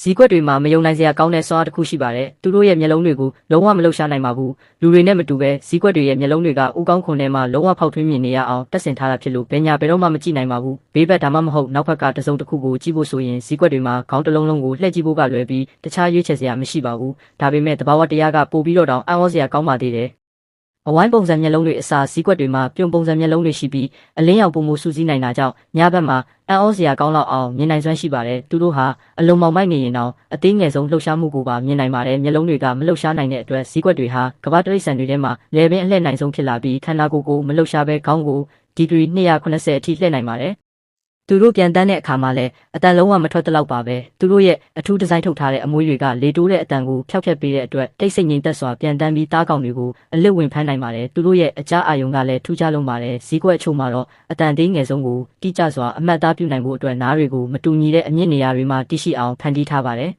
ဈေးကွက်တွေမှာမယုံနိုင်စရာကောင်းတဲ့စွမ်းအားတစ်ခုရှိပါတယ်။သူတို့ရဲ့မျက်လုံးတွေကိုလုံးဝမလှုပ်ရှားနိုင်ပါဘူး။လူတွေနဲ့မတူပဲဈေးကွက်တွေရဲ့မျက်လုံးတွေကဥကောင်းခွန်ထဲမှာလုံးဝဖောက်ထွင်းမြင်နေရအောင်တက်ဆင်ထားတာဖြစ်လို့ဘယ်ညာဘယ်တော့မှမကြည့်နိုင်ပါဘူး။ဘေးဘက်ဒါမှမဟုတ်နောက်ဘက်ကတစုံတစ်ခုကိုကြည့်ဖို့ဆိုရင်ဈေးကွက်တွေမှာခေါင်းတစ်လုံးလုံးကိုလှည့်ကြည့်ဖို့ကလွယ်ပြီးတခြားရွေးချယ်စရာမရှိပါဘူး။ဒါပေမဲ့တဘာဝတရားကပိုပြီးတော့တောင်အံ့ဩစရာကောင်းပါသေးတယ်။အဝိုင်းပုံစံမျက်လုံးတွေအစားဈေးကွက်တွေမှာပြုံပုံစံမျက်လုံးတွေရှိပြီးအလင်းရောင်ပုံမှုစူးစီးနိုင်တာကြောင့်ညဘက်မှာအံ့ဩစရာကောင်းလောက်အောင်မြင်နိုင်စွမ်းရှိပါတယ်။သူတို့ဟာအလုံးမောင်မိုက်နေရင်တောင်အသေးငယ်ဆုံးလှုပ်ရှားမှုကိုပါမြင်နိုင်ပါတယ်။မျက်လုံးတွေကမလှုပ်ရှားနိုင်တဲ့အတွက်ဈေးကွက်တွေဟာကမ္ဘာတရိတ်ဆန်တွေထဲမှာလေပင်အလှည့်နိုင်ဆုံးဖြစ်လာပြီးခန္ဓာကိုယ်ကိုမလှုပ်ရှားဘဲခေါင်းကိုဒီဂရီ290အထိလှည့်နိုင်ပါတယ်။သူတို့ပြန်တန်းတဲ့အခါမှာလည်းအတန်လုံးဝမထွက်တော့ပါပဲသူတို့ရဲ့အထူးဒီဇိုင်းထုတ်ထားတဲ့အမွှေးတွေကလေတိုးတဲ့အတန်ကိုဖျောက်ဖျက်ပေးတဲ့အတွက်တိတ်ဆိတ်ငြိမ်သက်စွာပြန်တန်းပြီးသားကောင်တွေကိုအလစ်ဝင်ဖမ်းနိုင်ပါတယ်သူတို့ရဲ့အကြအာယုံကလည်းထူးခြားလုံးပါတယ်ဈေးကွက်အချို့မှာတော့အတန်သေးငယ်ဆုံးကိုတိကျစွာအမှတ်အသားပြုနိုင်ဖို့အတွက်နားတွေကိုမတူညီတဲ့အမြင့်နေရာတွေမှာတည်ရှိအောင်ဖန်တီးထားပါတယ်